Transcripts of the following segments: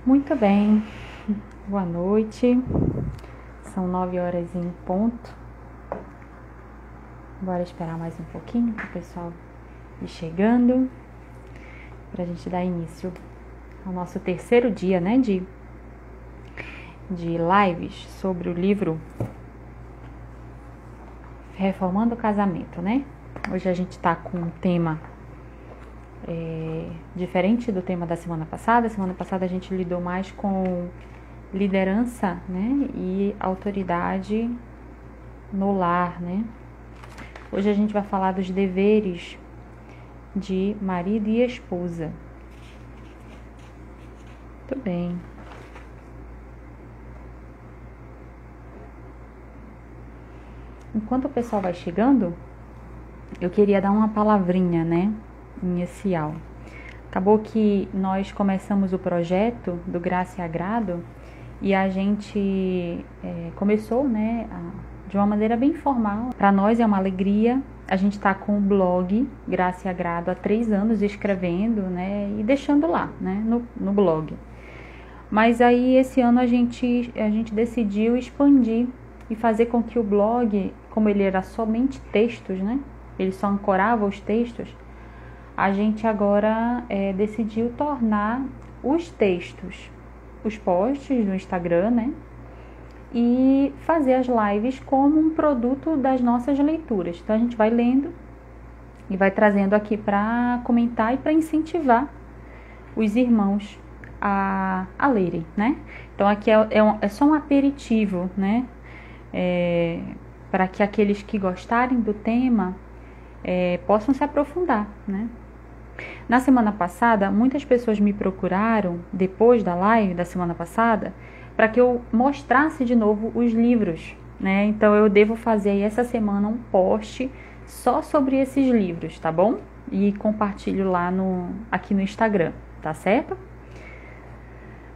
Muito bem, boa noite, são 9 horas em ponto. Bora esperar mais um pouquinho para o pessoal ir chegando, para a gente dar início ao nosso terceiro dia, né, de lives sobre o livro Reformando o Casamento, né? Hoje a gente está com um tema diferente do tema da semana passada. Semana passada a gente lidou mais com liderança, né, e autoridade no lar, né? Hoje a gente vai falar dos deveres de marido e esposa. Muito bem. Enquanto o pessoal vai chegando, eu queria dar uma palavrinha, né, inicial. Acabou que nós começamos o projeto do Graça e Agrado e a gente começou, né, de uma maneira bem formal. Para nós é uma alegria. A gente está com o blog Graça e Agrado há 3 anos escrevendo, né, e deixando lá, né, no blog. Mas aí esse ano a gente decidiu expandir e fazer com que o blog, como ele era somente textos, né, ele só ancorava os textos, a gente agora decidiu tornar os textos, os posts do Instagram, né, e fazer as lives como um produto das nossas leituras. Então a gente vai lendo e vai trazendo aqui para comentar e para incentivar os irmãos a lerem, né? Então aqui é só um aperitivo, né? Para que aqueles que gostarem do tema possam se aprofundar, né? Na semana passada, muitas pessoas me procuraram, depois da live da semana passada, para que eu mostrasse de novo os livros, né? Então eu devo fazer aí essa semana um post só sobre esses livros, tá bom? E compartilho lá aqui no Instagram, tá certo?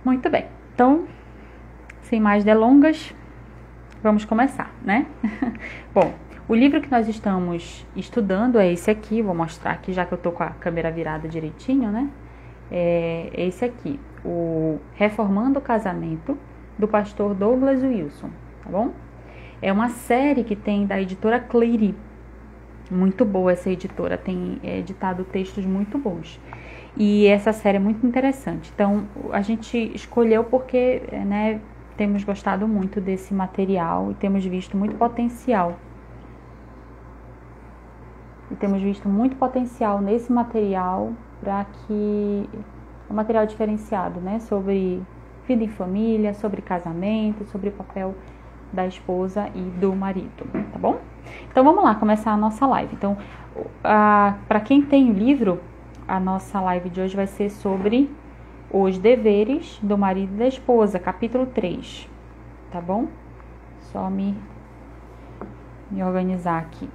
Muito bem, então, sem mais delongas, vamos começar, né? Bom, o livro que nós estamos estudando é esse aqui, vou mostrar aqui, já que eu tô com a câmera virada direitinho, né? É esse aqui, o Reformando o Casamento, do pastor Douglas Wilson, tá bom? É uma série que tem da editora Cleary. Muito boa essa editora, tem editado textos muito bons. E essa série é muito interessante. Então, a gente escolheu porque, né, temos gostado muito desse material e temos visto muito potencial. E temos visto muito potencial nesse material para que... um material diferenciado, né, sobre vida em família, sobre casamento, sobre o papel da esposa e do marido, tá bom? Então vamos lá, começar a nossa live. Então, para quem tem o livro, a nossa live de hoje vai ser sobre os deveres do marido e da esposa, capítulo 3, tá bom? Só me organizar aqui.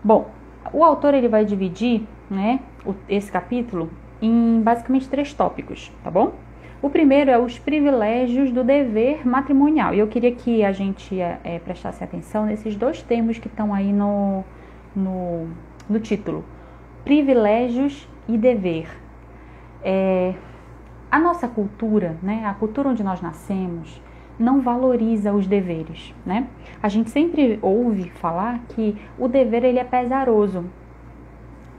Bom, o autor ele vai dividir, né, esse capítulo em basicamente 3 tópicos, tá bom? O primeiro é os privilégios do dever matrimonial. E eu queria que a gente prestasse atenção nesses 2 termos que estão aí no título. Privilégios e dever. A nossa cultura, né, a cultura onde nós nascemos, não valoriza os deveres, né? A gente sempre ouve falar que o dever ele é pesaroso.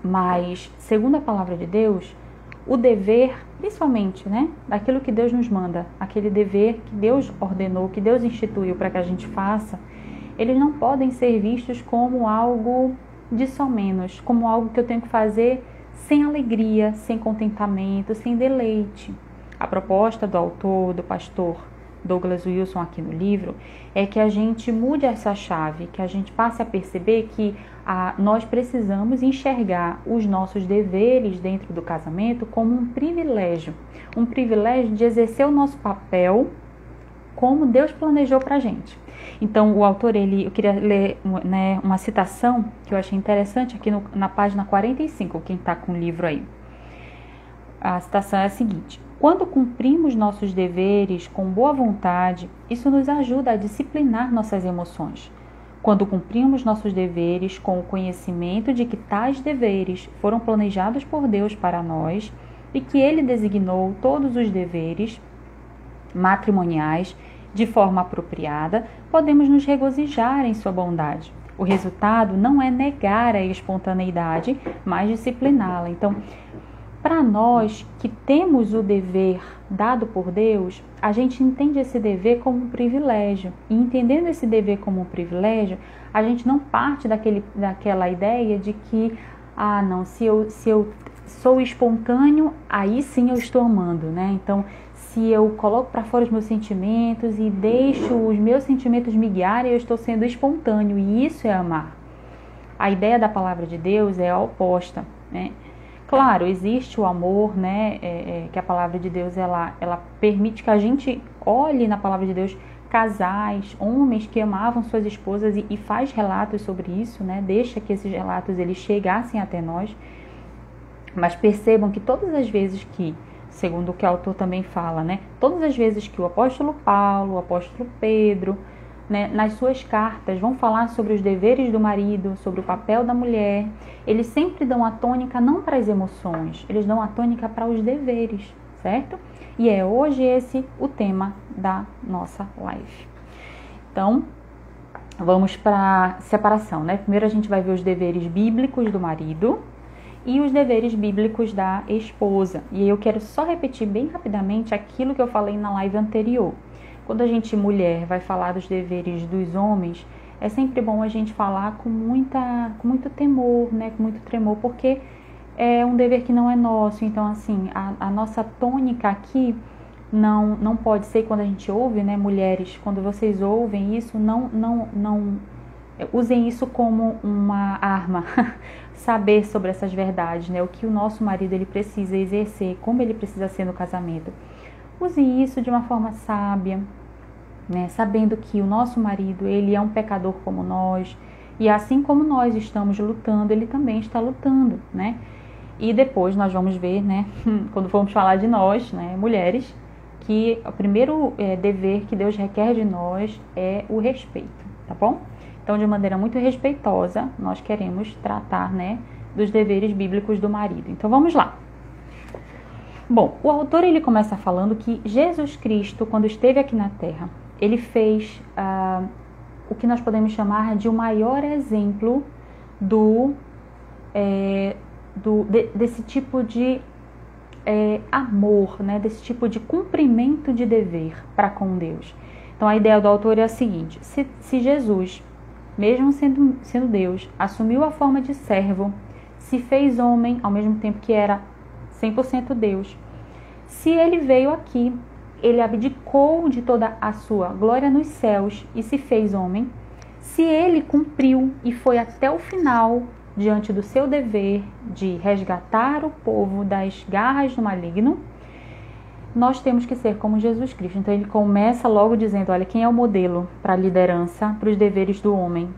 Mas, segundo a palavra de Deus, o dever, principalmente, né, daquilo que Deus nos manda, aquele dever que Deus ordenou, que Deus instituiu para que a gente faça, eles não podem ser vistos como algo de somenos, como algo que eu tenho que fazer sem alegria, sem contentamento, sem deleite. A proposta do autor, do pastor Douglas Wilson aqui no livro, é que a gente mude essa chave, que a gente passe a perceber que nós precisamos enxergar os nossos deveres dentro do casamento como um privilégio de exercer o nosso papel como Deus planejou pra gente. Então o autor, eu queria ler, né, uma citação que eu achei interessante aqui na página 45, quem está com o livro aí. A citação é a seguinte: quando cumprimos nossos deveres com boa vontade, isso nos ajuda a disciplinar nossas emoções. Quando cumprimos nossos deveres com o conhecimento de que tais deveres foram planejados por Deus para nós, e que ele designou todos os deveres matrimoniais de forma apropriada, podemos nos regozijar em sua bondade. O resultado não é negar a espontaneidade, mas discipliná-la. Então, para nós que temos o dever dado por Deus, a gente entende esse dever como um privilégio. E entendendo esse dever como um privilégio, a gente não parte daquela ideia de que, não, se eu sou espontâneo, aí sim eu estou amando, né? Então, se eu coloco para fora os meus sentimentos e deixo os meus sentimentos me guiarem, eu estou sendo espontâneo, e isso é amar. A ideia da palavra de Deus é a oposta, né? Claro, existe o amor, né? Que a palavra de Deus ela permite que a gente olhe na palavra de Deus casais, homens que amavam suas esposas e faz relatos sobre isso, né? Deixa que esses relatos eles chegassem até nós, mas percebam que todas as vezes que, segundo o que o autor também fala, né? Todas as vezes que o apóstolo Paulo, o apóstolo Pedro, né, nas suas cartas vão falar sobre os deveres do marido, sobre o papel da mulher, eles sempre dão a tônica não para as emoções, eles dão a tônica para os deveres, certo? E é hoje esse o tema da nossa live. Então, vamos para a separação, né? Primeiro a gente vai ver os deveres bíblicos do marido e os deveres bíblicos da esposa. E eu quero só repetir bem rapidamente aquilo que eu falei na live anterior. Quando a gente, mulher, vai falar dos deveres dos homens, é sempre bom a gente falar com muito temor, né? Com muito tremor, porque é um dever que não é nosso. Então, assim, a nossa tônica aqui não pode ser, quando a gente ouve, né? Mulheres, quando vocês ouvem isso, não usem isso como uma arma. Saber sobre essas verdades, né? O que o nosso marido ele precisa exercer, como ele precisa ser no casamento. Use isso de uma forma sábia, né? Sabendo que o nosso marido ele é um pecador como nós, e assim como nós estamos lutando, ele também está lutando, né? E depois nós vamos ver, né? Quando formos falar de nós, né, mulheres, que o primeiro dever que Deus requer de nós é o respeito, tá bom? Então, de maneira muito respeitosa, nós queremos tratar, né, dos deveres bíblicos do marido. Então, vamos lá. Bom, o autor ele começa falando que Jesus Cristo, quando esteve aqui na Terra, ele fez o que nós podemos chamar de o maior exemplo desse tipo de amor, né, desse tipo de cumprimento de dever para com Deus. Então, a ideia do autor é a seguinte: se Jesus, mesmo sendo Deus, assumiu a forma de servo, se fez homem ao mesmo tempo que era 100% Deus. Se ele veio aqui, ele abdicou de toda a sua glória nos céus e se fez homem. Se ele cumpriu e foi até o final diante do seu dever de resgatar o povo das garras do maligno, nós temos que ser como Jesus Cristo. Então ele começa logo dizendo, olha, quem é o modelo para a liderança, para os deveres do homem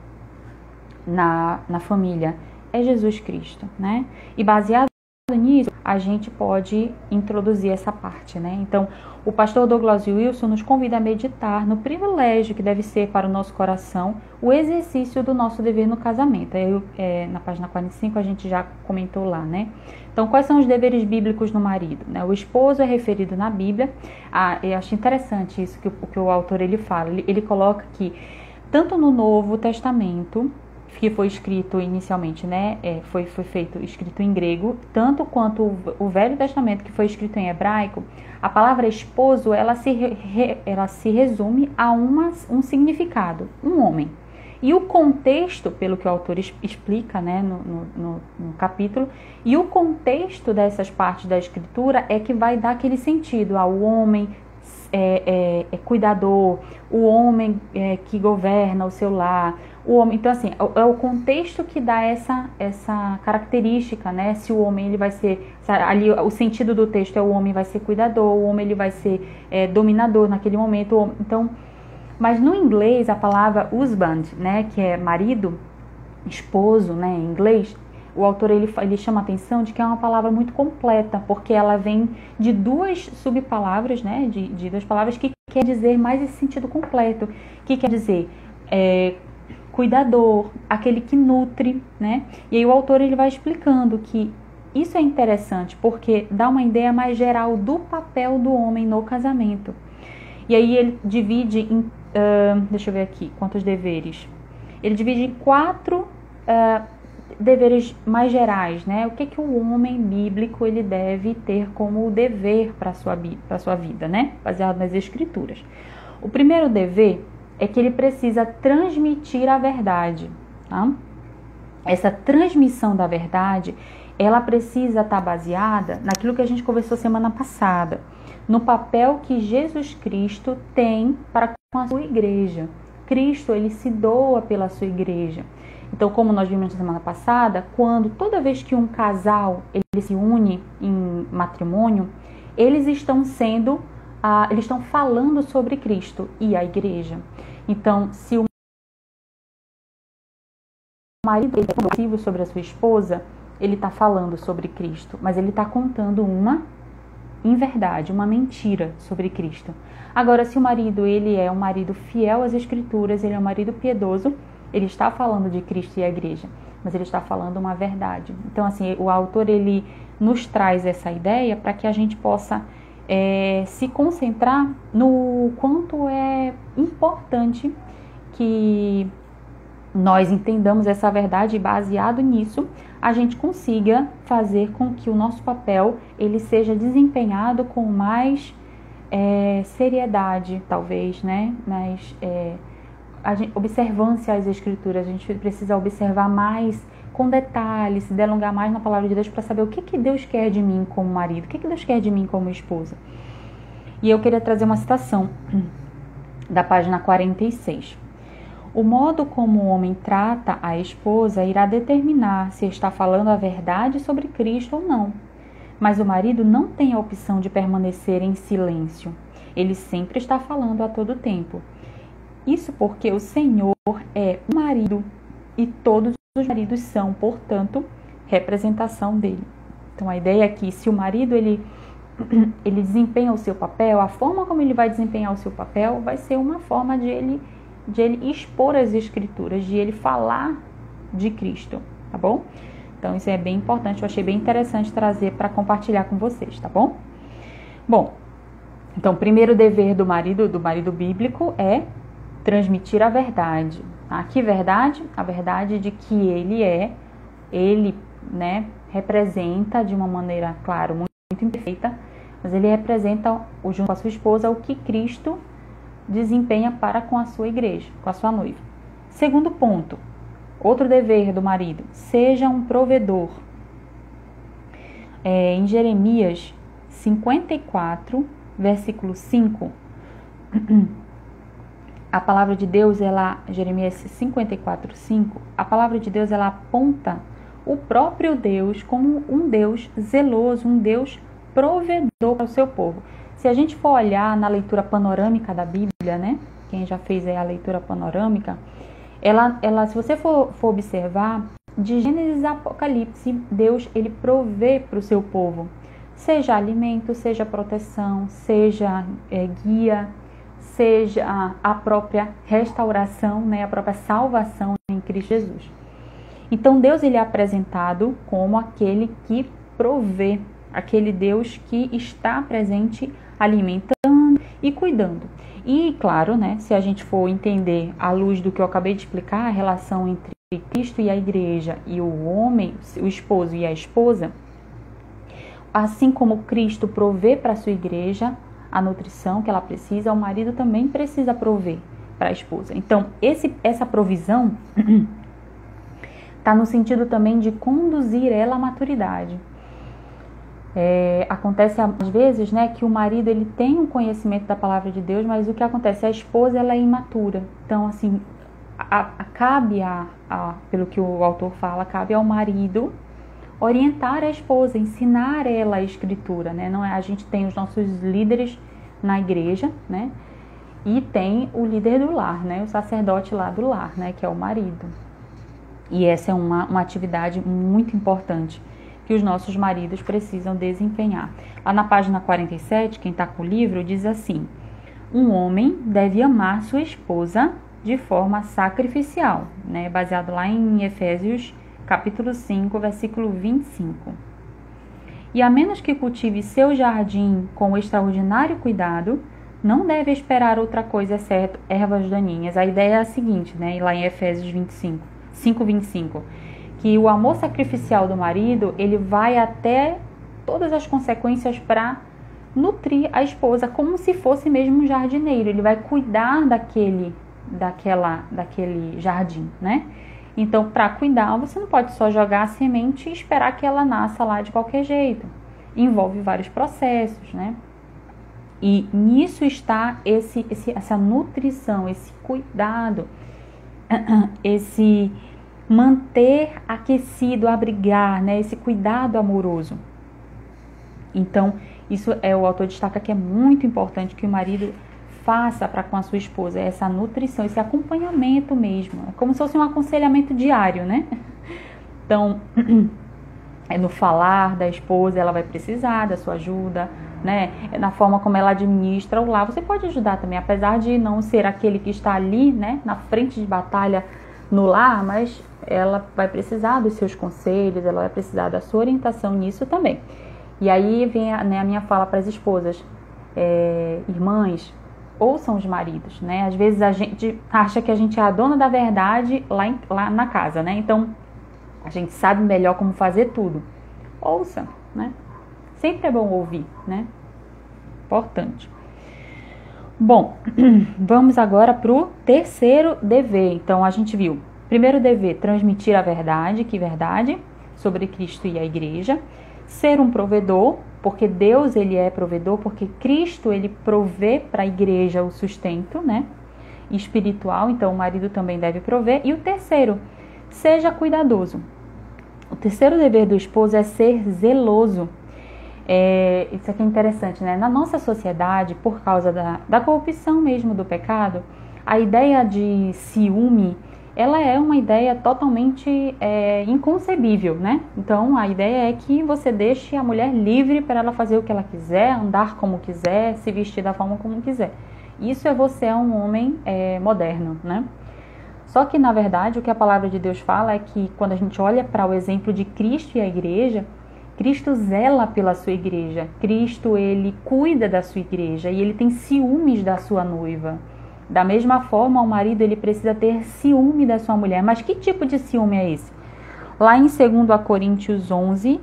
na família? É Jesus Cristo, né? E baseado nisso, a gente pode introduzir essa parte, né? Então, o pastor Douglas Wilson nos convida a meditar no privilégio que deve ser para o nosso coração o exercício do nosso dever no casamento. Na página 45 a gente já comentou lá, né? Então, quais são os deveres bíblicos no marido, né? O esposo é referido na Bíblia. Eu acho interessante isso que o autor ele fala. Ele coloca que tanto no Novo Testamento, que foi escrito inicialmente, né, foi escrito em grego, tanto quanto o Velho Testamento, que foi escrito em hebraico, a palavra esposo, ela se resume a um significado, um homem. E o contexto, pelo que o autor explica, né, no capítulo, e o contexto dessas partes da escritura é que vai dar aquele sentido ao homem cuidador, o homem que governa o seu lar, o homem. Então, assim, é o contexto que dá essa característica, né? Se o homem ele vai ser, ali o sentido do texto é o homem vai ser cuidador, o homem ele vai ser dominador naquele momento. Então, mas no inglês a palavra husband, né, que é marido, esposo, né, em inglês, o autor ele chama a atenção de que é uma palavra muito completa, porque ela vem de duas subpalavras, né, de duas palavras que quer dizer mais esse sentido completo, que quer dizer cuidador, aquele que nutre, né? E aí o autor ele vai explicando que isso é interessante porque dá uma ideia mais geral do papel do homem no casamento. E aí ele divide em, deixa eu ver aqui, quantos deveres. Ele divide em 4 deveres mais gerais, né? O que o homem bíblico ele deve ter como dever para a sua vida, né? Baseado nas escrituras. O primeiro dever é que ele precisa transmitir a verdade, tá? Essa transmissão da verdade, ela precisa estar baseada naquilo que a gente conversou semana passada, no papel que Jesus Cristo tem para com a sua igreja. Cristo, ele se doa pela sua igreja. Então, como nós vimos na semana passada, toda vez que um casal ele se une em matrimônio, eles estão falando sobre Cristo e a igreja. Então, se o marido é possível sobre a sua esposa, ele está falando sobre Cristo, mas ele está contando uma inverdade, uma mentira sobre Cristo. Agora, se o marido ele é um marido fiel às Escrituras, ele é um marido piedoso, ele está falando de Cristo e a igreja, mas ele está falando uma verdade. Então, assim, o autor ele nos traz essa ideia para que a gente possa se concentrar no quanto é importante que nós entendamos essa verdade e baseado nisso, a gente consiga fazer com que o nosso papel ele seja desempenhado com mais seriedade, talvez, né? Mas observância às escrituras, a gente precisa observar mais com detalhes, se delongar mais na palavra de Deus para saber o que Deus quer de mim como marido, o que Deus quer de mim como esposa. E eu queria trazer uma citação da página 46. O modo como o homem trata a esposa irá determinar se está falando a verdade sobre Cristo ou não. Mas o marido não tem a opção de permanecer em silêncio. Ele sempre está falando a todo tempo. Isso porque o Senhor é o marido e todos os maridos são, portanto, representação dele. Então a ideia é que se o marido ele desempenha o seu papel, a forma como ele vai desempenhar o seu papel vai ser uma forma de ele expor as escrituras, de ele falar de Cristo, tá bom? Então isso é bem importante, eu achei bem interessante trazer para compartilhar com vocês, tá bom? Bom, então o primeiro dever do marido bíblico é transmitir a verdade. Tá? Que verdade? A verdade de que ele, né, representa de uma maneira, claro, muito imperfeita, mas ele representa, junto com a sua esposa, o que Cristo desempenha para com a sua igreja, com a sua noiva. Segundo ponto, outro dever do marido, seja um provedor. Em Jeremias 54, versículo 5, a palavra de Deus, Jeremias 54, 5, a palavra de Deus, ela aponta o próprio Deus como um Deus zeloso, um Deus provedor para o seu povo. Se a gente for olhar na leitura panorâmica da Bíblia, né? Quem já fez aí a leitura panorâmica, se você for observar, de Gênesis a Apocalipse, Deus, ele provê para o seu povo, seja alimento, seja proteção, seja guia, seja a própria restauração, né? A própria salvação em Cristo Jesus. Então Deus ele é apresentado como aquele que provê, aquele Deus que está presente alimentando e cuidando. E claro, né, se a gente for entender à luz do que eu acabei de explicar, a relação entre Cristo e a igreja e o homem, o esposo e a esposa, assim como Cristo provê para a sua igreja a nutrição que ela precisa, o marido também precisa prover para a esposa. Então, essa provisão está no sentido também de conduzir ela à maturidade. Acontece às vezes, né, que o marido ele tem um conhecimento da palavra de Deus, mas o que acontece? A esposa ela é imatura. Então, assim, cabe pelo que o autor fala, cabe ao marido orientar a esposa, ensinar ela a escritura, né? Não é, a gente tem os nossos líderes na igreja, né? E tem o líder do lar, né? O sacerdote lá do lar, né? Que é o marido. E essa é uma atividade muito importante que os nossos maridos precisam desempenhar. Lá na página 47, quem está com o livro, diz assim: um homem deve amar sua esposa de forma sacrificial, né? Baseado lá em Efésios capítulo 5, versículo 25. e a menos que cultive seu jardim com extraordinário cuidado, não deve esperar outra coisa, exceto ervas daninhas. A ideia é a seguinte, né? Lá em Efésios 5:25, que o amor sacrificial do marido, ele vai até todas as consequências para nutrir a esposa, como se fosse mesmo um jardineiro. Ele vai cuidar daquele jardim, né? Então, para cuidar, você não pode só jogar a semente e esperar que ela nasça lá de qualquer jeito. Envolve vários processos, né? E nisso está essa nutrição, esse cuidado, esse manter aquecido, abrigar, né? Esse cuidado amoroso. Então, isso o autor destaca que é muito importante que o marido faça para com a sua esposa, essa nutrição, esse acompanhamento mesmo. É como se fosse um aconselhamento diário, né? Então, no falar da esposa, ela vai precisar da sua ajuda, né? Na forma como ela administra o lar, você pode ajudar também, apesar de não ser aquele que está ali, né, na frente de batalha no lar, mas ela vai precisar dos seus conselhos, ela vai precisar da sua orientação nisso também. E aí vem a minha fala para as esposas, irmãs, ouçam os maridos, né? Às vezes a gente acha que a gente é a dona da verdade lá na casa, né? Então, a gente sabe melhor como fazer tudo. Ouça, né? Sempre é bom ouvir, né? Importante. Bom, vamos agora para o terceiro dever. Então, a gente viu, primeiro dever, transmitir a verdade, que verdade, sobre Cristo e a igreja. Ser um provedor, porque Deus, ele é provedor, porque Cristo, ele provê para a igreja o sustento, né? Espiritual, então o marido também deve prover. E o terceiro, seja cuidadoso. O terceiro dever do esposo é ser zeloso. Isso aqui é interessante, né? Na nossa sociedade, por causa da corrupção mesmo do pecado, a ideia de ciúme, ela é uma ideia totalmente inconcebível, né? Então, a ideia é que você deixe a mulher livre para ela fazer o que ela quiser, andar como quiser, se vestir da forma como quiser. Isso você é um homem moderno, né? Só que, na verdade, o que a palavra de Deus fala é que quando a gente olha para o exemplo de Cristo e a igreja, Cristo zela pela sua igreja. Cristo, ele cuida da sua igreja e ele tem ciúmes da sua noiva. Da mesma forma, o marido, ele precisa ter ciúme da sua mulher. Mas que tipo de ciúme é esse? Lá em 2 Coríntios 11,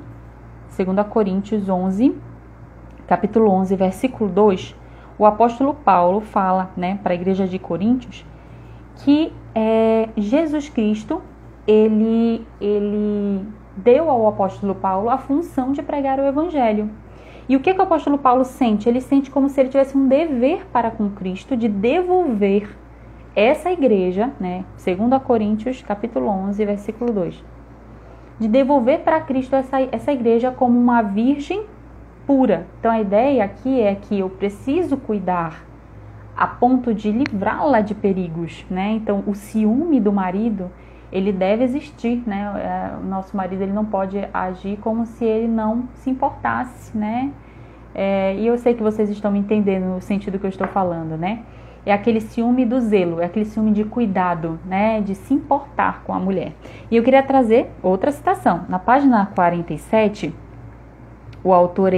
capítulo 11, versículo 2, o apóstolo Paulo fala, né, para a igreja de Coríntios, que Jesus Cristo, ele deu ao apóstolo Paulo a função de pregar o evangelho. E o que o apóstolo Paulo sente? Ele sente como se ele tivesse um dever para com Cristo de devolver essa igreja, né, 2 Coríntios, capítulo 11, versículo 2, de devolver para Cristo essa igreja como uma virgem pura. Então a ideia aqui é que eu preciso cuidar a ponto de livrá-la de perigos, né? Então o ciúme do marido, ele deve existir, né? O nosso marido, ele não pode agir como se ele não se importasse, né? E eu sei que vocês estão me entendendo no sentido que eu estou falando, né? É aquele ciúme do zelo, é aquele ciúme de cuidado, né? De se importar com a mulher. E eu queria trazer outra citação. Na página 47, o autor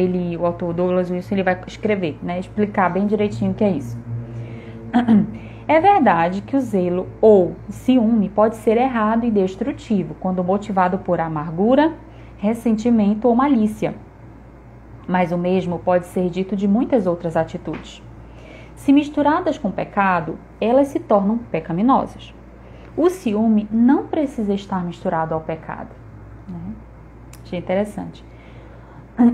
Douglas Wilson, ele vai escrever, né? Explicar bem direitinho o que é isso. É verdade que o zelo ou ciúme pode ser errado e destrutivo, quando motivado por amargura, ressentimento ou malícia. Mas o mesmo pode ser dito de muitas outras atitudes. Se misturadas com pecado, elas se tornam pecaminosas. O ciúme não precisa estar misturado ao pecado, né? Achei interessante.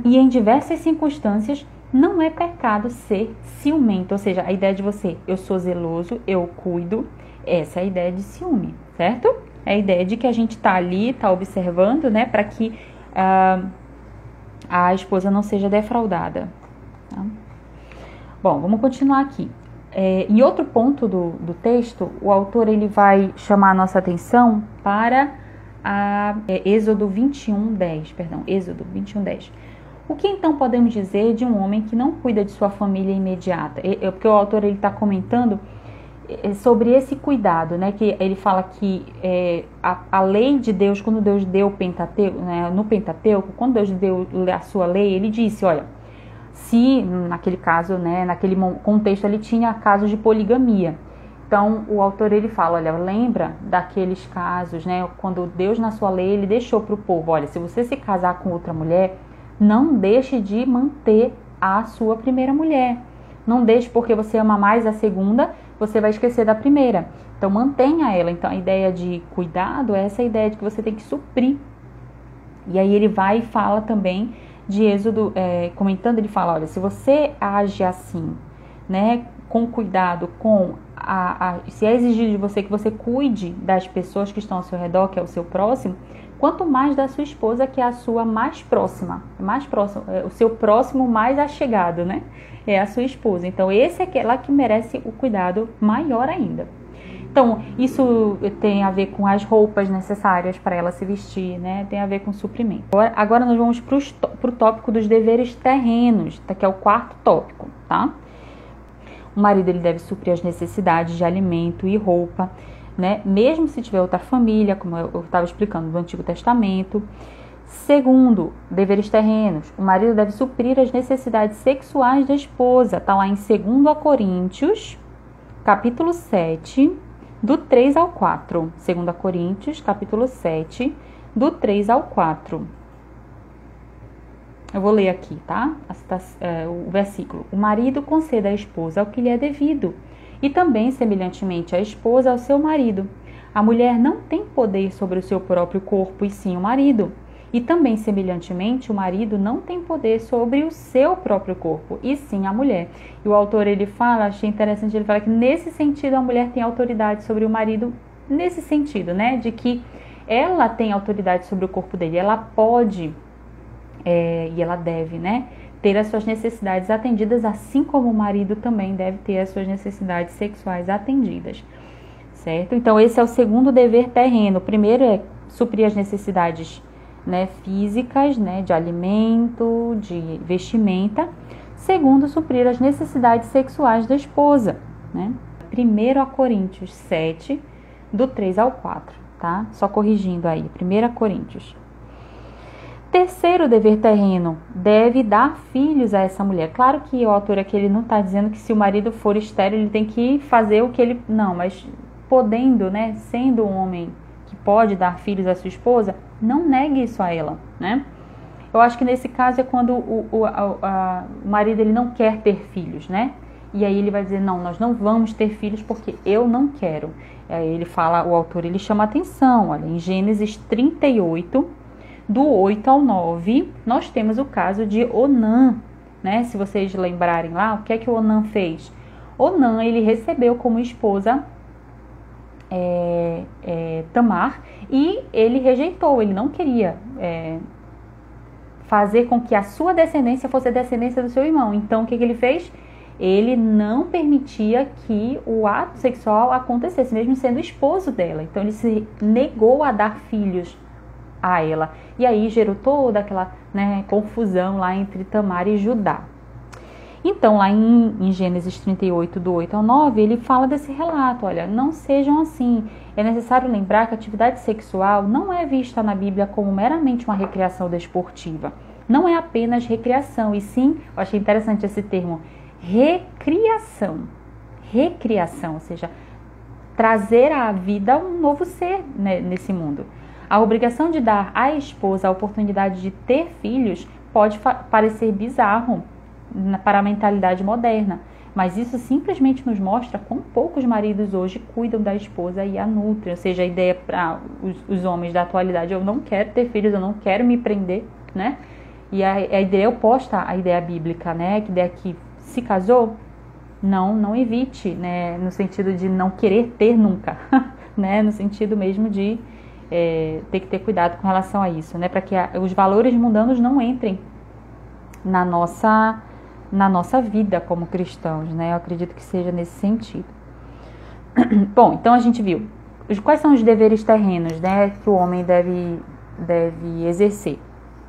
E em diversas circunstâncias, não é pecado ser ciumento, ou seja, a ideia de você, eu sou zeloso, eu cuido, essa é a ideia de ciúme, certo? É a ideia de que a gente tá ali, tá observando, né, para que a esposa não seja defraudada. Tá? Bom, vamos continuar aqui. Em outro ponto do texto, o autor, ele vai chamar a nossa atenção para Êxodo 21:10. O que então podemos dizer de um homem que não cuida de sua família imediata? Porque o autor está comentando sobre esse cuidado, né? Que ele fala que a lei de Deus, quando Deus deu o Pentateuco, né, no Pentateuco, quando Deus deu a sua lei, ele disse, olha, se naquele caso, né, naquele contexto ele tinha casos de poligamia. Então o autor ele fala, olha, lembra daqueles casos, né, quando Deus na sua lei ele deixou para o povo, olha, se você se casar com outra mulher, não deixe de manter a sua primeira mulher. Não deixe porque você ama mais a segunda, você vai esquecer da primeira. Então mantenha ela. Então a ideia de cuidado é essa ideia de que você tem que suprir. E aí ele vai e fala também de Êxodo, comentando, ele fala, olha, se você age assim, né, com cuidado, se é exigido de você que você cuide das pessoas que estão ao seu redor, que é o seu próximo, quanto mais da sua esposa, que é a sua mais próxima, o seu próximo mais achegado, né, é a sua esposa. Então esse é aquela que merece o cuidado maior ainda. Então, isso tem a ver com as roupas necessárias para ela se vestir, né? Tem a ver com suprimento. Agora nós vamos para o tópico dos deveres terrenos, que é o quarto tópico, tá? O marido ele deve suprir as necessidades de alimento e roupa, né? Mesmo se tiver outra família, como eu estava explicando no Antigo Testamento. Segundo, deveres terrenos. O marido deve suprir as necessidades sexuais da esposa. Está lá em 2 Coríntios, capítulo 7, do 3 ao 4. 2 Coríntios, capítulo 7, do 3 ao 4. Eu vou ler aqui, tá? O versículo. O marido conceda à esposa o que lhe é devido, e também, semelhantemente, a esposa ao seu marido. A mulher não tem poder sobre o seu próprio corpo, e sim o marido. E também, semelhantemente, o marido não tem poder sobre o seu próprio corpo, e sim a mulher. E o autor, ele fala, achei interessante, ele fala que nesse sentido a mulher tem autoridade sobre o marido, nesse sentido, né, de que ela tem autoridade sobre o corpo dele, ela pode, e ela deve, né, ter as suas necessidades atendidas, assim como o marido também deve ter as suas necessidades sexuais atendidas, certo? Então esse é o segundo dever terreno. O primeiro é suprir as necessidades, né, físicas, né, de alimento, de vestimenta. Segundo, suprir as necessidades sexuais da esposa, né? 1 Coríntios 7, do 3 ao 4, tá? Só corrigindo aí, 1 Coríntios. Terceiro dever terreno, deve dar filhos a essa mulher. Claro que o autor aqui ele não está dizendo que se o marido for estéril, ele tem que fazer o que ele... Não, mas podendo, né, sendo um homem que pode dar filhos à sua esposa, não negue isso a ela, né? Eu acho que nesse caso é quando o marido ele não quer ter filhos, né? E aí ele vai dizer, não, nós não vamos ter filhos porque eu não quero. Aí ele fala, o autor ele chama atenção, olha, em Gênesis 38, do 8 ao 9, nós temos o caso de Onã, né? Se vocês lembrarem lá, o que é que o Onã fez? Onã, ele recebeu como esposa Tamar, e ele rejeitou, ele não queria fazer com que a sua descendência fosse a descendência do seu irmão. Então o que ele fez? Ele não permitia que o ato sexual acontecesse, mesmo sendo esposo dela. Então ele se negou a dar filhos a ela, e aí gerou toda aquela, né, confusão lá entre Tamar e Judá. Então, lá em Gênesis 38, do 8 ao 9, ele fala desse relato, olha, não sejam assim. É necessário lembrar que a atividade sexual não é vista na Bíblia como meramente uma recreação desportiva. Não é apenas recreação, e sim, eu achei interessante esse termo, recriação. Recriação, ou seja, trazer à vida um novo ser, né, nesse mundo. A obrigação de dar à esposa a oportunidade de ter filhos pode parecer bizarro para a mentalidade moderna, mas isso simplesmente nos mostra quão poucos maridos hoje cuidam da esposa e a nutrem. Ou seja, a ideia para os homens da atualidade, eu não quero ter filhos, eu não quero me prender, né? E a ideia oposta à ideia bíblica, né? Que ideia que se casou, não evite, né? No sentido de não querer ter nunca, né? No sentido mesmo de ter que ter cuidado com relação a isso, né? Para que os valores mundanos não entrem na nossa vida como cristãos, né? Eu acredito que seja nesse sentido. Bom, então a gente viu quais são os deveres terrenos, né, que o homem deve exercer.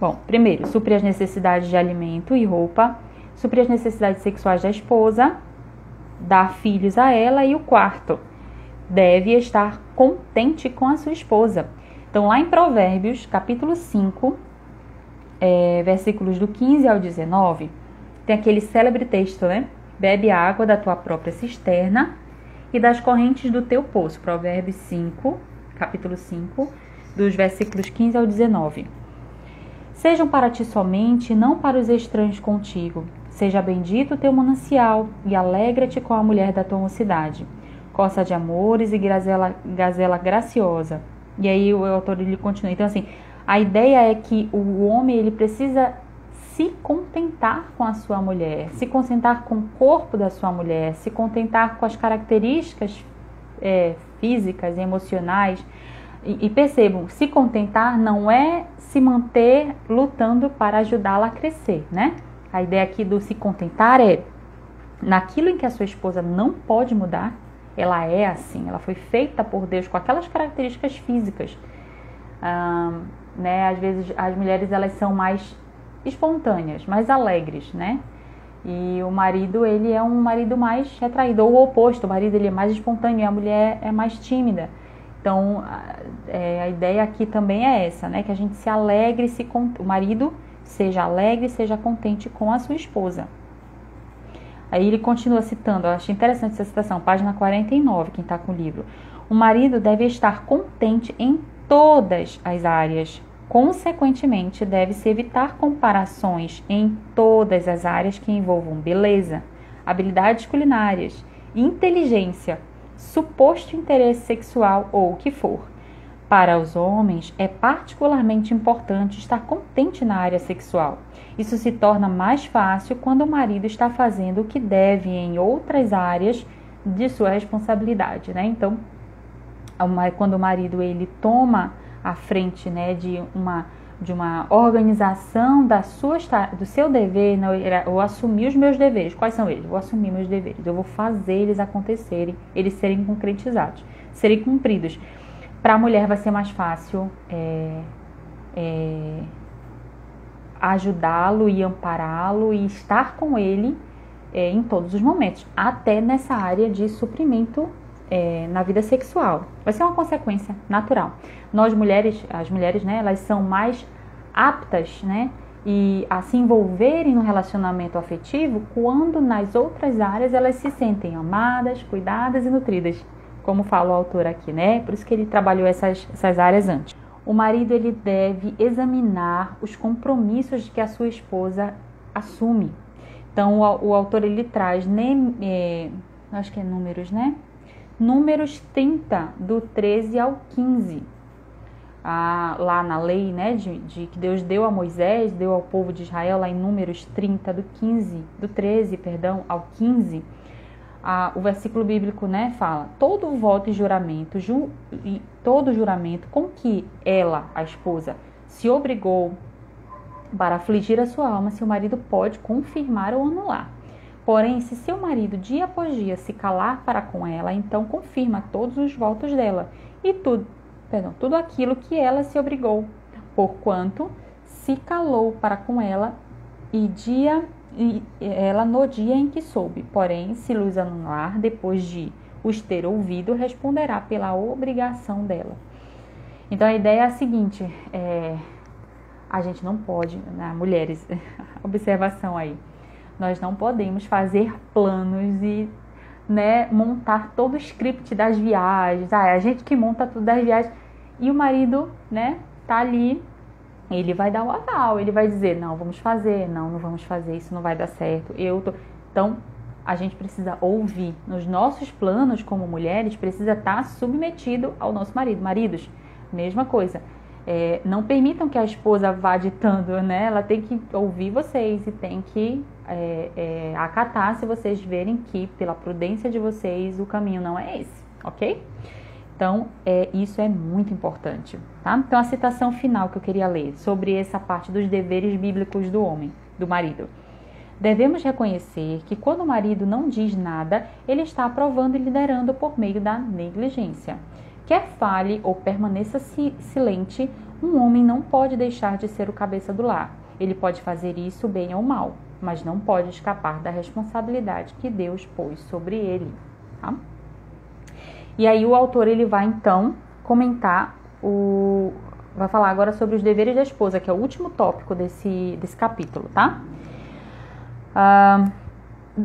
Bom, primeiro, suprir as necessidades de alimento e roupa, suprir as necessidades sexuais da esposa, dar filhos a ela. E o quarto, deve estar contente com a sua esposa. Então, lá em Provérbios, capítulo 5, versículos do 15 ao 19, tem aquele célebre texto, né? Bebe água da tua própria cisterna e das correntes do teu poço. Provérbios 5, capítulo 5, dos versículos 15 ao 19. Sejam para ti somente, não para os estranhos contigo. Seja bendito o teu manancial e alegra-te com a mulher da tua mocidade. Coça de amores e gazela graciosa. E aí o autor ele continua. Então, assim, a ideia é que o homem ele precisa se contentar com a sua mulher, se contentar com o corpo da sua mulher, se contentar com as características físicas e emocionais. E percebam, se contentar não é se manter lutando para ajudá-la a crescer, né? A ideia aqui do se contentar é naquilo em que a sua esposa não pode mudar. Ela é assim, ela foi feita por Deus com aquelas características físicas. Né? Às vezes as mulheres elas são mais espontâneas, mais alegres, né? E o marido ele é um marido mais retraído, ou o oposto, o marido ele é mais espontâneo e a mulher é mais tímida. Então a ideia aqui também é essa, né? Que a gente se alegre, o marido seja alegre, seja contente com a sua esposa. Aí ele continua citando, eu achei interessante essa citação, página 49, quem está com o livro. O marido deve estar contente em todas as áreas. Consequentemente, deve-se evitar comparações em todas as áreas que envolvam beleza, habilidades culinárias, inteligência, suposto interesse sexual ou o que for. Para os homens, é particularmente importante estar contente na área sexual. Isso se torna mais fácil quando o marido está fazendo o que deve em outras áreas de sua responsabilidade, né? Então, quando o marido ele toma a frente, né, de uma organização do seu dever, eu assumir os meus deveres. Quais são eles? Vou assumir meus deveres. Eu vou fazer eles acontecerem, eles serem concretizados, serem cumpridos. Para a mulher vai ser mais fácil ajudá-lo e ampará-lo e estar com ele em todos os momentos, até nessa área de suprimento na vida sexual. Vai ser uma consequência natural. Nós mulheres, as mulheres, né, elas são mais aptas, né, e a se envolverem no relacionamento afetivo quando nas outras áreas elas se sentem amadas, cuidadas e nutridas, como fala o autor aqui, né? Por isso que ele trabalhou essas áreas antes. O marido ele deve examinar os compromissos que a sua esposa assume. Então o autor ele traz, acho que é Números, né? Números 30, do 13 ao 15. Lá na lei, né, de que Deus deu a Moisés, deu ao povo de Israel, lá em Números 30, do 13 ao 15, o versículo bíblico, né, fala: todo voto e juramento, todo juramento com que ela, a esposa, se obrigou para afligir a sua alma, seu marido pode confirmar ou anular. Porém, se seu marido dia após dia se calar para com ela, então confirma todos os votos dela e tudo aquilo que ela se obrigou, porquanto se calou para com ela ela no dia em que soube. Porém, se lhes anular depois de os ter ouvido, responderá pela obrigação dela. Então a ideia é a seguinte: a gente não pode, né, mulheres, observação aí, nós não podemos fazer planos e, né, montar todo o script das viagens. É a gente que monta tudo das viagens e o marido, né, tá ali, ele vai dar o aval, ele vai dizer: não, vamos fazer, não vamos fazer, isso não vai dar certo. Então, a gente precisa ouvir. Nos nossos planos como mulheres, precisa estar submetido ao nosso marido. Maridos, mesma coisa. Não permitam que a esposa vá ditando, né? Ela tem que ouvir vocês e tem que acatar se vocês verem que, pela prudência de vocês, o caminho não é esse, ok? Então, isso é muito importante, tá? Então, a citação final que eu queria ler sobre essa parte dos deveres bíblicos do homem, do marido. Devemos reconhecer que quando o marido não diz nada, ele está aprovando e liderando por meio da negligência. Quer fale ou permaneça silente, um homem não pode deixar de ser o cabeça do lar. Ele pode fazer isso bem ou mal, mas não pode escapar da responsabilidade que Deus pôs sobre ele, tá? E aí o autor ele vai então comentar vai falar agora sobre os deveres da esposa, que é o último tópico desse capítulo, tá?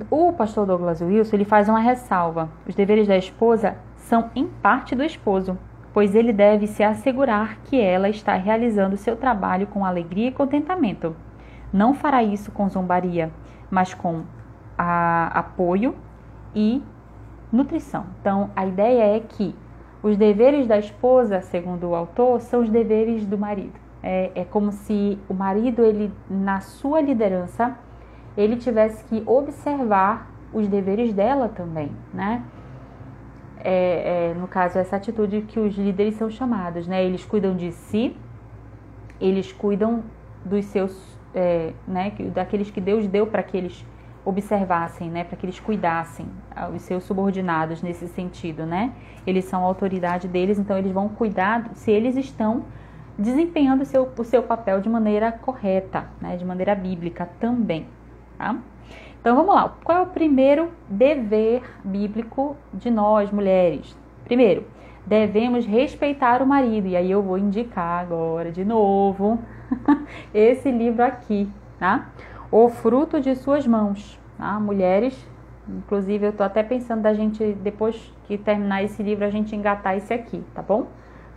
O pastor Douglas Wilson ele faz uma ressalva. Os deveres da esposa são em parte do esposo, pois ele deve se assegurar que ela está realizando seu trabalho com alegria e contentamento. Não fará isso com zombaria, mas com apoio e nutrição. Então, a ideia é que os deveres da esposa, segundo o autor, são os deveres do marido. É como se o marido, ele, na sua liderança, ele tivesse que observar os deveres dela também, né? No caso, essa atitude que os líderes são chamados, né? Eles cuidam de si, eles cuidam dos seus, daqueles que Deus deu para que eles observassem, né? Para que eles cuidassem, os seus subordinados nesse sentido, né? Eles são a autoridade deles, então eles vão cuidar se eles estão desempenhando o seu papel de maneira correta, né? De maneira bíblica também, tá? Então vamos lá, qual é o primeiro dever bíblico de nós, mulheres? Primeiro, devemos respeitar o marido, e aí eu vou indicar agora de novo esse livro aqui, tá? O Fruto de Suas Mãos, tá? Mulheres, inclusive eu tô até pensando da gente, depois que terminar esse livro, a gente engatar esse aqui, tá bom?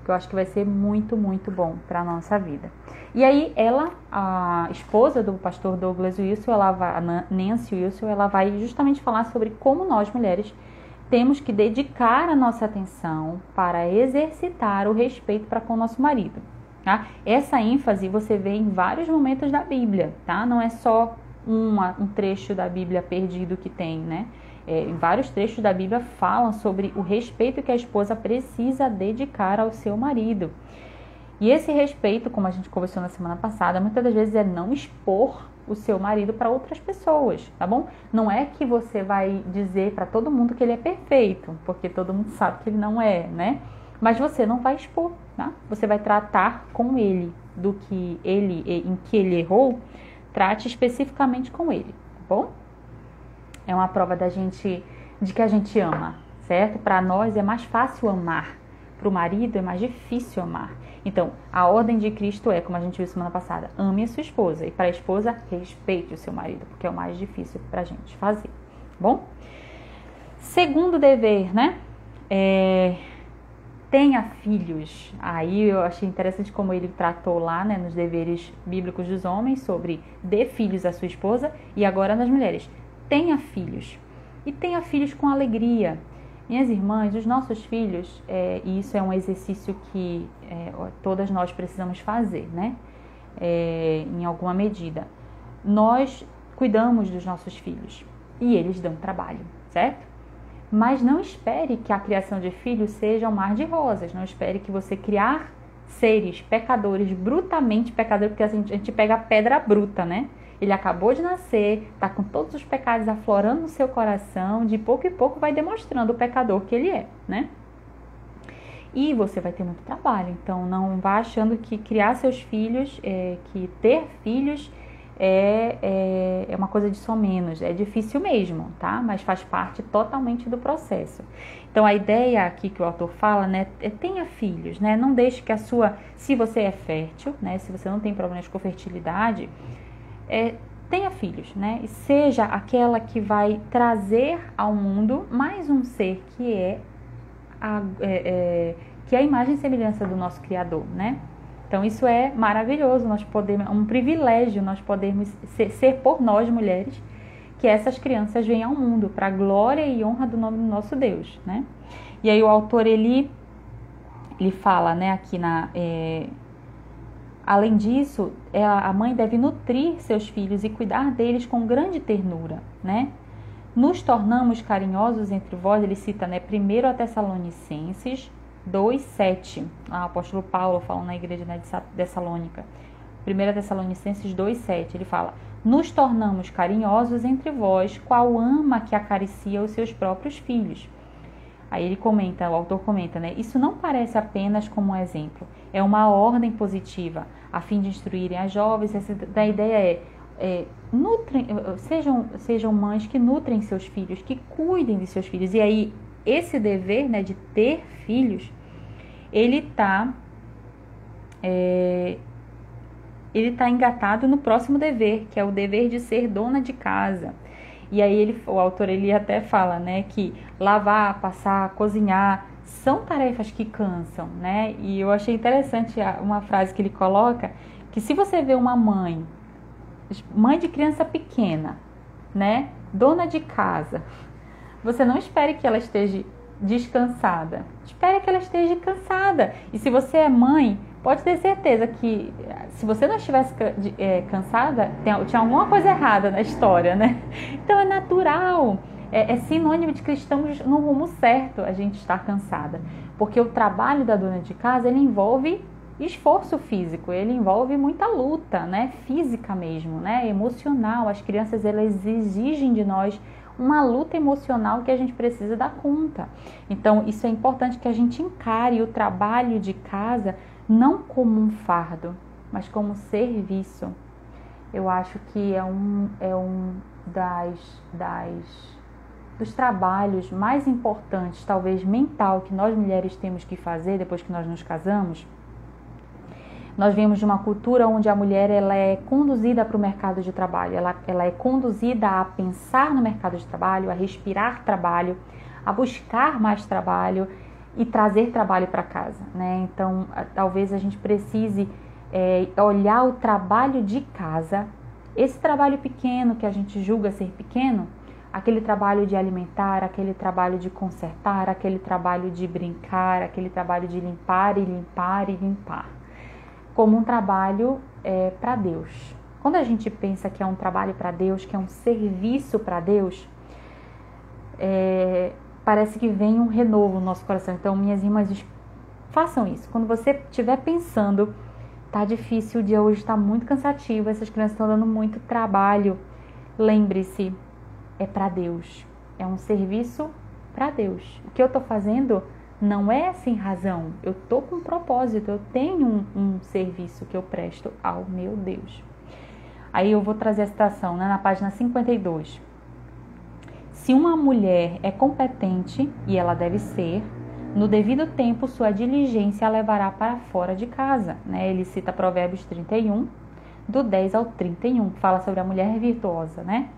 Que eu acho que vai ser muito, muito bom para a nossa vida. E aí ela, a esposa do pastor Douglas Wilson, a Nancy Wilson, ela vai justamente falar sobre como nós, mulheres, temos que dedicar a nossa atenção para exercitar o respeito para com o nosso marido, tá? Essa ênfase você vê em vários momentos da Bíblia, tá? Não é só um trecho da Bíblia perdido que tem, né? Em vários trechos da Bíblia falam sobre o respeito que a esposa precisa dedicar ao seu marido. E esse respeito, como a gente conversou na semana passada, muitas das vezes é não expor o seu marido para outras pessoas, tá bom? Não é que você vai dizer para todo mundo que ele é perfeito, porque todo mundo sabe que ele não é, né? Mas você não vai expor, tá? Você vai tratar com ele do que em que ele errou, trate especificamente com ele, tá bom? É uma prova de que a gente ama, certo? Para nós é mais fácil amar, para o marido é mais difícil amar. Então, a ordem de Cristo é, como a gente viu semana passada, ame a sua esposa. E para a esposa, respeite o seu marido, porque é o mais difícil para a gente fazer, bom? Segundo dever, né? Tenha filhos. Aí eu achei interessante como ele tratou lá, né, nos deveres bíblicos dos homens, sobre dê filhos à sua esposa, e agora nas mulheres. Tenha filhos, e tenha filhos com alegria. Minhas irmãs, os nossos filhos, e isso é um exercício que todas nós precisamos fazer, né? Em alguma medida. Nós cuidamos dos nossos filhos e eles dão trabalho, certo? Mas não espere que a criação de filhos seja um mar de rosas. Não espere que você criar seres pecadores, brutamente pecadores, porque assim, a gente pega a pedra bruta, né? Ele acabou de nascer, está com todos os pecados aflorando no seu coração, de pouco em pouco vai demonstrando o pecador que ele é, né? E você vai ter muito trabalho, então não vá achando que criar seus filhos, que ter filhos é uma coisa de só menos, é difícil mesmo, tá? Mas faz parte totalmente do processo. Então a ideia aqui que o autor fala, né, tenha filhos, né? Não deixe que se você é fértil, né, se você não tem problemas com fertilidade, tenha filhos, né? E seja aquela que vai trazer ao mundo mais um ser que é a imagem e semelhança do nosso Criador, né? Então isso é maravilhoso, é um privilégio nós podermos ser por nós mulheres, que essas crianças venham ao mundo, para a glória e honra do nome do nosso Deus, né? E aí o autor, ele fala, né, aqui além disso, a mãe deve nutrir seus filhos e cuidar deles com grande ternura, né? Nos tornamos carinhosos entre vós, ele cita, né, 1 Tessalonicenses 2:7, o apóstolo Paulo falando na igreja, né, de Tessalônica. 1 Tessalonicenses 2:7, ele fala: nos tornamos carinhosos entre vós, qual ama que acaricia os seus próprios filhos. Aí ele comenta, o autor comenta, né? Isso não parece apenas como um exemplo, é uma ordem positiva, a fim de instruírem as jovens. A ideia sejam mães que nutrem seus filhos, que cuidem de seus filhos. E aí, esse dever, né, de ter filhos, ele está engatado no próximo dever, que é o dever de ser dona de casa. E aí o autor ele até fala, né, que lavar, passar, cozinhar são tarefas que cansam, né? E eu achei interessante uma frase que ele coloca, que se você vê uma mãe de criança pequena, né, dona de casa, você não espere que ela esteja descansada, espere que ela esteja cansada. E se você é mãe, pode ter certeza que se você não estivesse cansada, tinha alguma coisa errada na história, né? Então é natural, é sinônimo de que estamos no rumo certo a gente estar cansada. Porque o trabalho da dona de casa, ele envolve esforço físico, ele envolve muita luta, né? Física mesmo, né? Emocional. As crianças, elas exigem de nós uma luta emocional que a gente precisa dar conta. Então, isso é importante que a gente encare o trabalho de casa não como um fardo, mas como serviço. Eu acho que é um dos trabalhos mais importantes, talvez mental, que nós mulheres temos que fazer depois que nós nos casamos. Nós vemos de uma cultura onde a mulher ela é conduzida para o mercado de trabalho, ela é conduzida a pensar no mercado de trabalho, a respirar trabalho, a buscar mais trabalho e trazer trabalho para casa, né? Então, talvez a gente precise olhar o trabalho de casa, esse trabalho pequeno que a gente julga ser pequeno, aquele trabalho de alimentar, aquele trabalho de consertar, aquele trabalho de brincar, aquele trabalho de limpar e limpar e limpar, como um trabalho para Deus. Quando a gente pensa que é um trabalho para Deus, que é um serviço para Deus, parece que vem um renovo no nosso coração. Então, minhas irmãs, façam isso. Quando você estiver pensando, tá difícil, o dia hoje está muito cansativo, essas crianças estão dando muito trabalho, lembre-se, é para Deus. É um serviço para Deus. O que eu estou fazendo não é sem razão. Eu estou com um propósito, eu tenho um serviço que eu presto ao meu Deus. Aí eu vou trazer a citação, né, na página 52. Se uma mulher é competente, e ela deve ser, no devido tempo sua diligência a levará para fora de casa. Né? Ele cita Provérbios 31, do 10 ao 31, que fala sobre a mulher virtuosa. Né?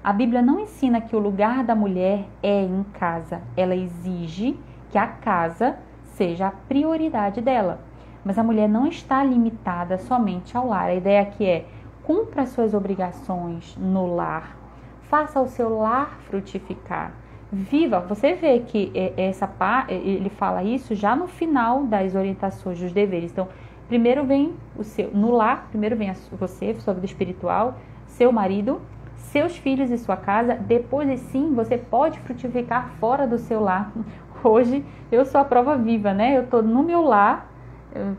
A Bíblia não ensina que o lugar da mulher é em casa. Ela exige que a casa seja a prioridade dela. Mas a mulher não está limitada somente ao lar. A ideia aqui é: cumpra suas obrigações no lar. Faça o seu lar frutificar. Viva. Você vê que ele fala isso já no final das orientações, dos deveres. Então, primeiro vem no lar, primeiro vem você, sua vida espiritual, seu marido, seus filhos e sua casa. Depois, sim, você pode frutificar fora do seu lar. Hoje, eu sou a prova viva, né? Eu estou no meu lar,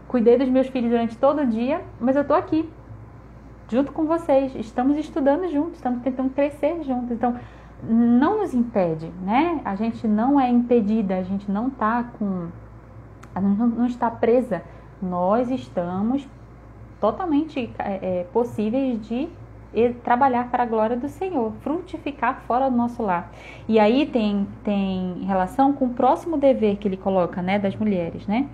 cuidei dos meus filhos durante todo o dia, mas eu estou aqui, junto com vocês. Estamos estudando juntos, estamos tentando crescer juntos. Então, não nos impede, né? A gente não é impedida, a gente não está presa. Nós estamos totalmente possíveis de trabalhar para a glória do Senhor, frutificar fora do nosso lar. E aí tem relação com o próximo dever que ele coloca, né, das mulheres, né?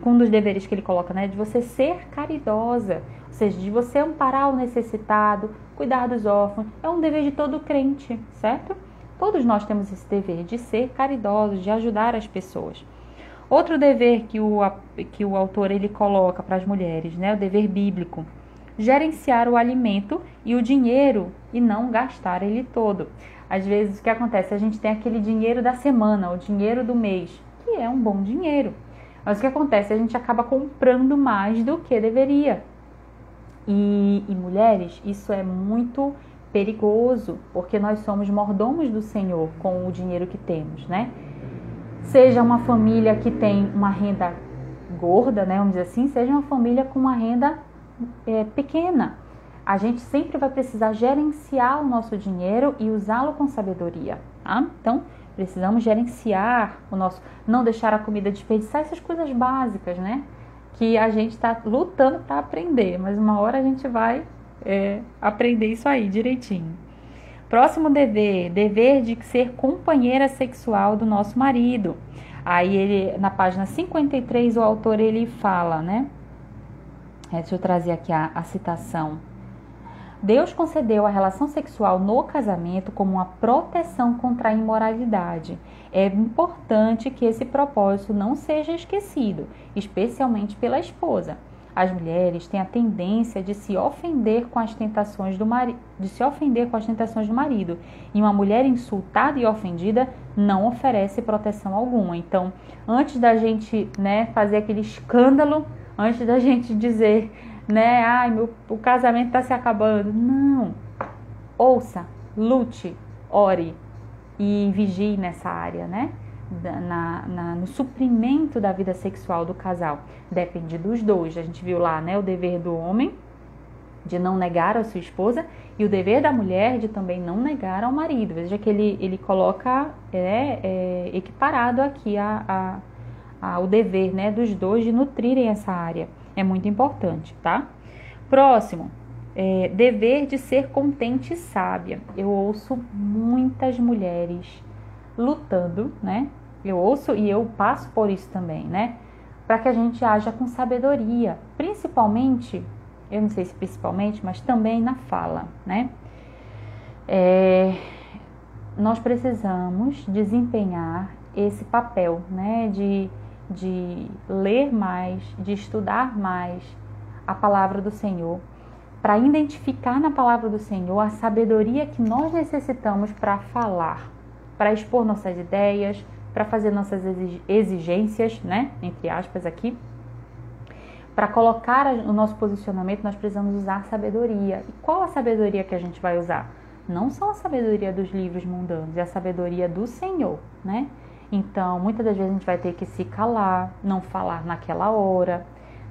Um dos deveres que ele coloca, né, de você ser caridosa, ou seja, de você amparar o necessitado, cuidar dos órfãos. É um dever de todo crente, certo? Todos nós temos esse dever de ser caridosos, de ajudar as pessoas. Outro dever que o autor ele coloca para as mulheres, né, o dever bíblico: gerenciar o alimento e o dinheiro e não gastar ele todo. Às vezes o que acontece? A gente tem aquele dinheiro da semana, o dinheiro do mês, que é um bom dinheiro. Mas o que acontece? A gente acaba comprando mais do que deveria. E mulheres, isso é muito perigoso, porque nós somos mordomos do Senhor com o dinheiro que temos, né? Seja uma família que tem uma renda gorda, né, vamos dizer assim, seja uma família com uma renda pequena. A gente sempre vai precisar gerenciar o nosso dinheiro e usá-lo com sabedoria, tá? Então, precisamos gerenciar o nosso, não deixar a comida desperdiçar, essas coisas básicas, né? Que a gente está lutando para aprender, mas uma hora a gente vai aprender isso aí direitinho. Próximo dever, dever de ser companheira sexual do nosso marido. Aí ele, na página 53, o autor ele fala, né? Deixa eu trazer aqui a citação. Deus concedeu a relação sexual no casamento como uma proteção contra a imoralidade. É importante que esse propósito não seja esquecido, especialmente pela esposa. As mulheres têm a tendência de se ofender com as tentações do marido, e uma mulher insultada e ofendida não oferece proteção alguma. Então, antes da gente, né, fazer aquele escândalo, antes da gente dizer, né, o casamento está se acabando, não. Ouça, lute, ore e vigie nessa área, né? No suprimento da vida sexual do casal. Depende dos dois. A gente viu lá, né, o dever do homem de não negar a sua esposa e o dever da mulher de também não negar ao marido. Veja que ele coloca equiparado aqui o dever, né, dos dois de nutrirem essa área. É muito importante, tá? Próximo, dever de ser contente e sábia. Eu ouço muitas mulheres lutando, né? Eu ouço e eu passo por isso também, né? Para que a gente haja com sabedoria, principalmente, eu não sei se principalmente, mas também na fala, né? Nós precisamos desempenhar esse papel, né? De ler mais, de estudar mais a palavra do Senhor, para identificar na palavra do Senhor a sabedoria que nós necessitamos para falar, para expor nossas ideias, para fazer nossas exigências, né, entre aspas aqui, para colocar o nosso posicionamento, nós precisamos usar sabedoria. E qual a sabedoria que a gente vai usar? Não só a sabedoria dos livros mundanos, é a sabedoria do Senhor, né? Então, muitas das vezes a gente vai ter que se calar, não falar naquela hora,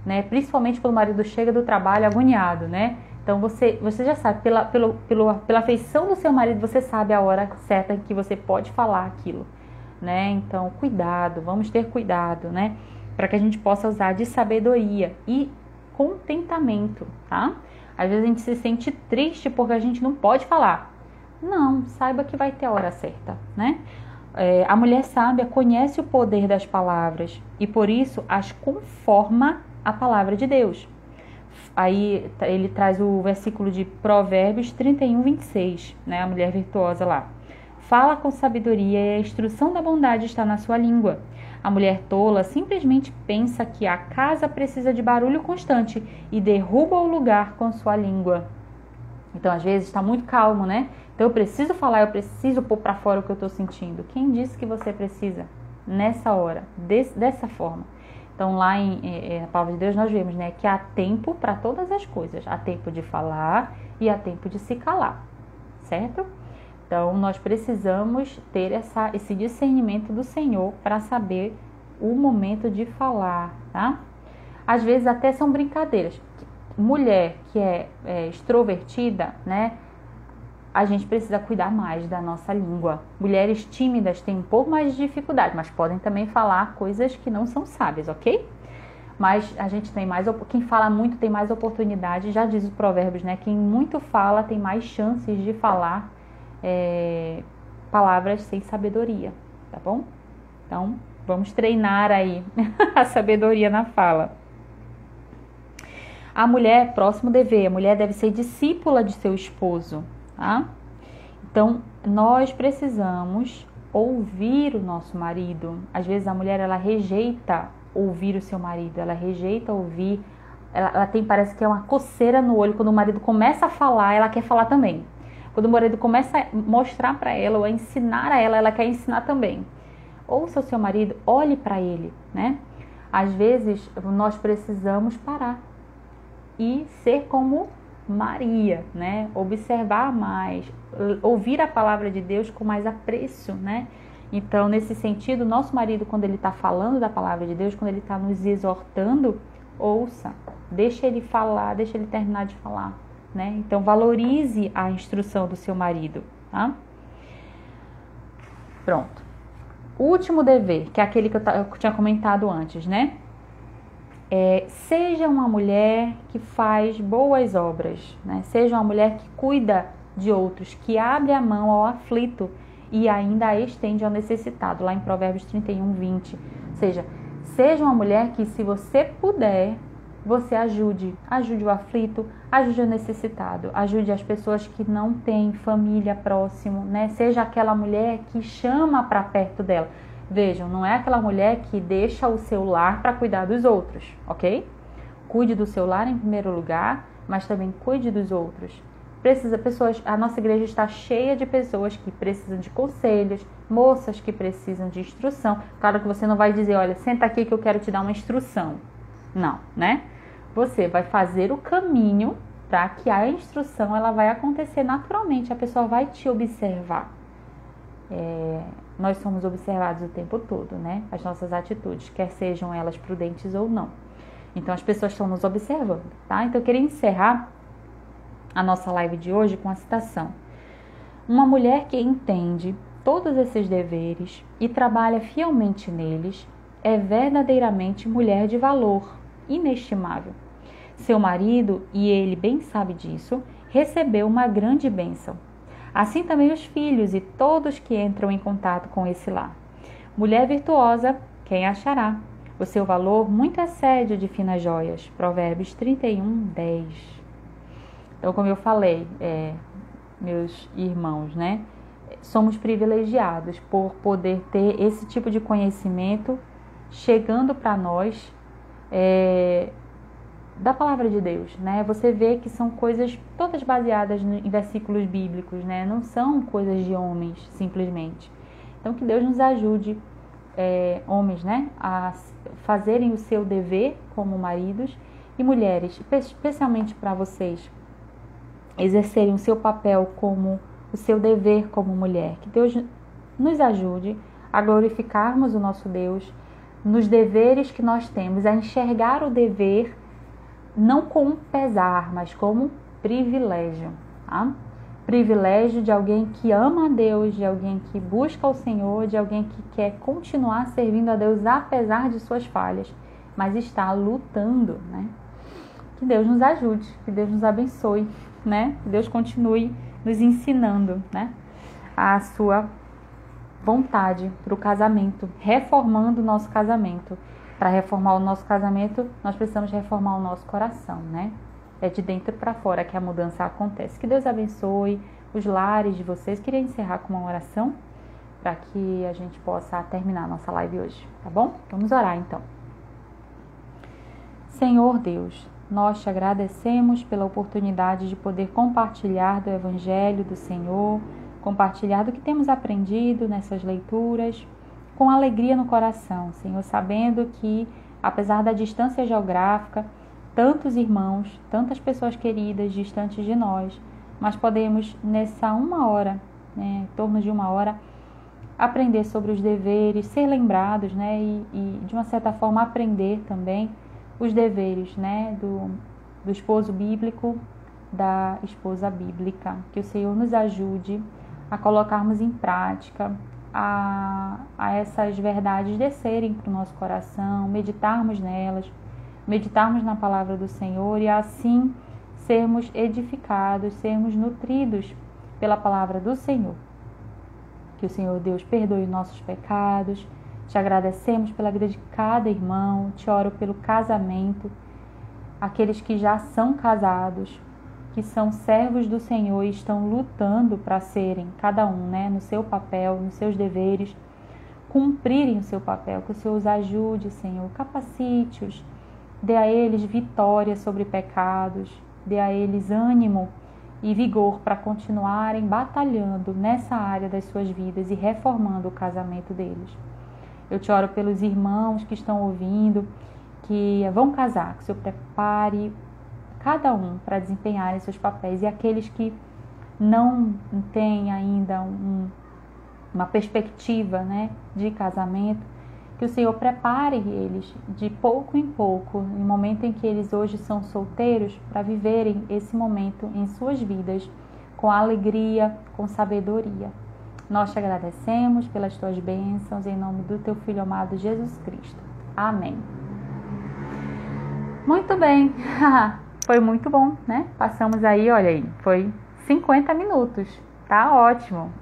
né? Principalmente quando o marido chega do trabalho agoniado, né? Então, você já sabe, pela feição do seu marido, você sabe a hora certa em que você pode falar aquilo, né? Então, cuidado, vamos ter cuidado, né? Para que a gente possa usar de sabedoria e contentamento, tá? Às vezes a gente se sente triste porque a gente não pode falar. Não, saiba que vai ter a hora certa, né? A mulher sábia conhece o poder das palavras e por isso as conforma a palavra de Deus. Aí ele traz o versículo de Provérbios 31, 26, né? A mulher virtuosa lá. Fala com sabedoria e a instrução da bondade está na sua língua. A mulher tola simplesmente pensa que a casa precisa de barulho constante e derruba o lugar com sua língua. Então, às vezes, está muito calmo, né? Então, eu preciso falar, eu preciso pôr para fora o que eu estou sentindo. Quem disse que você precisa nessa hora, dessa forma? Então, lá na Palavra de Deus, nós vemos, né, que há tempo para todas as coisas. Há tempo de falar e há tempo de se calar, certo? Então, nós precisamos ter esse discernimento do Senhor para saber o momento de falar, tá? Às vezes até são brincadeiras. Mulher que é extrovertida, né? A gente precisa cuidar mais da nossa língua. Mulheres tímidas têm um pouco mais de dificuldade, mas podem também falar coisas que não são sábias, ok? Mas a gente tem mais, quem fala muito tem mais oportunidade, já diz os provérbios, né? Quem muito fala tem mais chances de falar palavras sem sabedoria, tá bom? Então, vamos treinar aí a sabedoria na fala. A mulher, próximo dever, a mulher deve ser discípula de seu esposo, tá? Então, nós precisamos ouvir o nosso marido. Às vezes a mulher, ela rejeita ouvir o seu marido, ela rejeita ouvir, ela tem, parece que é uma coceira no olho, quando o marido começa a falar, ela quer falar também. Quando o marido começa a mostrar para ela ou a ensinar a ela, ela quer ensinar também. Ouça o seu marido, olhe para ele, né? Às vezes, nós precisamos parar e ser como Maria, né? Observar mais, ouvir a palavra de Deus com mais apreço, né? Então, nesse sentido, nosso marido, quando ele está falando da palavra de Deus, quando ele está nos exortando, ouça, deixa ele falar, deixa ele terminar de falar, né? Então, valorize a instrução do seu marido, tá? Pronto. O último dever, que é aquele que eu tinha comentado antes, né? Seja uma mulher que faz boas obras, né? Seja uma mulher que cuida de outros, que abre a mão ao aflito e ainda a estende ao necessitado, lá em Provérbios 31, 20. Ou seja uma mulher que, se você puder, você ajude o aflito, ajude o necessitado, ajude as pessoas que não têm família próximo, né? Seja aquela mulher que chama para perto dela. Vejam, não é aquela mulher que deixa o seu lar para cuidar dos outros, ok? Cuide do seu lar em primeiro lugar, mas também cuide dos outros. A nossa igreja está cheia de pessoas que precisam de conselhos, moças que precisam de instrução. Claro que você não vai dizer, olha, senta aqui que eu quero te dar uma instrução. Não, né? Você vai fazer o caminho para que a instrução ela vai acontecer naturalmente, a pessoa vai te observar. Nós somos observados o tempo todo, né? As nossas atitudes, quer sejam elas prudentes ou não. Então as pessoas estão nos observando, tá? Então eu queria encerrar a nossa live de hoje com a citação. Uma mulher que entende todos esses deveres e trabalha fielmente neles é verdadeiramente mulher de valor inestimável. Seu marido, e ele bem sabe disso, recebeu uma grande bênção. Assim também os filhos e todos que entram em contato com esse lar. Mulher virtuosa, quem achará? O seu valor muito excede o de finas joias. Provérbios 31, 10. Então, como eu falei, meus irmãos, né? Somos privilegiados por poder ter esse tipo de conhecimento chegando para nós da palavra de Deus, né? Você vê que são coisas todas baseadas em versículos bíblicos, né? Não são coisas de homens, simplesmente. Então, que Deus nos ajude, homens, né? A fazerem o seu dever como maridos e mulheres, especialmente para vocês, exercerem o seu papel como o seu dever como mulher. Que Deus nos ajude a glorificarmos o nosso Deus nos deveres que nós temos, a enxergar o dever não como pesar, mas como privilégio, tá? Privilégio de alguém que ama a Deus, de alguém que busca o Senhor, de alguém que quer continuar servindo a Deus apesar de suas falhas, mas está lutando, né? Que Deus nos ajude, que Deus nos abençoe, né? Que Deus continue nos ensinando, né? A sua vontade para o casamento, reformando o nosso casamento. Para reformar o nosso casamento, nós precisamos reformar o nosso coração, né? É de dentro para fora que a mudança acontece. Que Deus abençoe os lares de vocês. Queria encerrar com uma oração para que a gente possa terminar a nossa live hoje, tá bom? Vamos orar então. Senhor Deus, nós te agradecemos pela oportunidade de poder compartilhar do Evangelho do Senhor, compartilhar do que temos aprendido nessas leituras, com alegria no coração, Senhor, sabendo que, apesar da distância geográfica, tantos irmãos, tantas pessoas queridas distantes de nós, mas podemos, nessa uma hora, né, em torno de uma hora, aprender sobre os deveres, ser lembrados, né, e de uma certa forma aprender também os deveres, né, do esposo bíblico, da esposa bíblica. Que o Senhor nos ajude a colocarmos em prática, a essas verdades descerem para o nosso coração, meditarmos nelas, meditarmos na palavra do Senhor e assim sermos edificados, sermos nutridos pela palavra do Senhor. Que o Senhor Deus perdoe nossos pecados. Te agradecemos pela vida de cada irmão, te oro pelo casamento, aqueles que já são casados, que são servos do Senhor e estão lutando para serem, cada um, né, no seu papel, nos seus deveres, cumprirem o seu papel. Que o Senhor os ajude, Senhor, capacite-os, dê a eles vitória sobre pecados, dê a eles ânimo e vigor para continuarem batalhando nessa área das suas vidas e reformando o casamento deles. Eu te oro pelos irmãos que estão ouvindo, que vão casar, que o Senhor prepare cada um para desempenharem seus papéis, e aqueles que não têm ainda uma perspectiva, né, de casamento, que o Senhor prepare eles de pouco em pouco, no momento em que eles hoje são solteiros, para viverem esse momento em suas vidas com alegria, com sabedoria. Nós te agradecemos pelas tuas bênçãos, em nome do teu Filho amado Jesus Cristo. Amém. Muito bem. Foi muito bom, né? Passamos aí, olha aí, foi 50 minutos. Tá ótimo.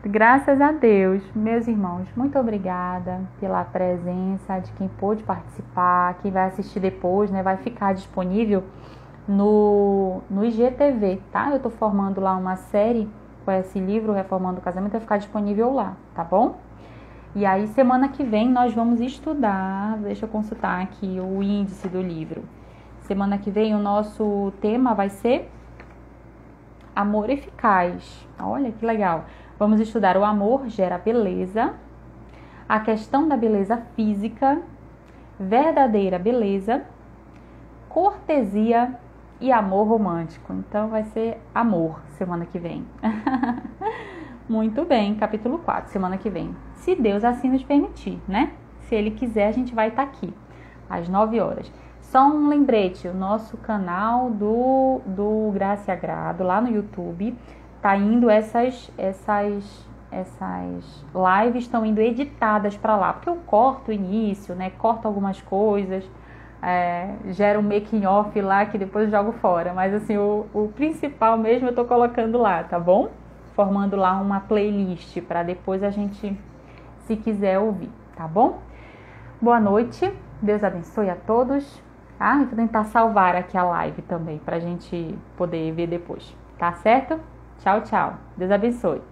Graças a Deus, meus irmãos, muito obrigada pela presença de quem pôde participar, quem vai assistir depois, né? Vai ficar disponível no IGTV, tá? Eu tô formando lá uma série com esse livro, Reformando o Casamento, vai ficar disponível lá, tá bom? E aí, semana que vem, nós vamos estudar, deixa eu consultar aqui o índice do livro. Semana que vem, o nosso tema vai ser Amor Eficaz. Olha que legal. Vamos estudar o amor gera beleza, a questão da beleza física, verdadeira beleza, cortesia e amor romântico. Então, vai ser amor semana que vem. Muito bem, capítulo 4, semana que vem. Se Deus assim nos permitir, né? Se Ele quiser, a gente vai estar aqui, às 9 horas. Só um lembrete, o nosso canal do Graça e Agrado, lá no YouTube, tá indo essas lives estão indo editadas para lá, porque eu corto o início, né? Corto algumas coisas, gero um making off lá que depois eu jogo fora. Mas assim, o principal mesmo eu tô colocando lá, tá bom? Formando lá uma playlist para depois a gente, se quiser, ouvir, tá bom? Boa noite, Deus abençoe a todos. Ah, vou tentar salvar aqui a live também, pra gente poder ver depois, tá certo? Tchau, tchau. Deus abençoe.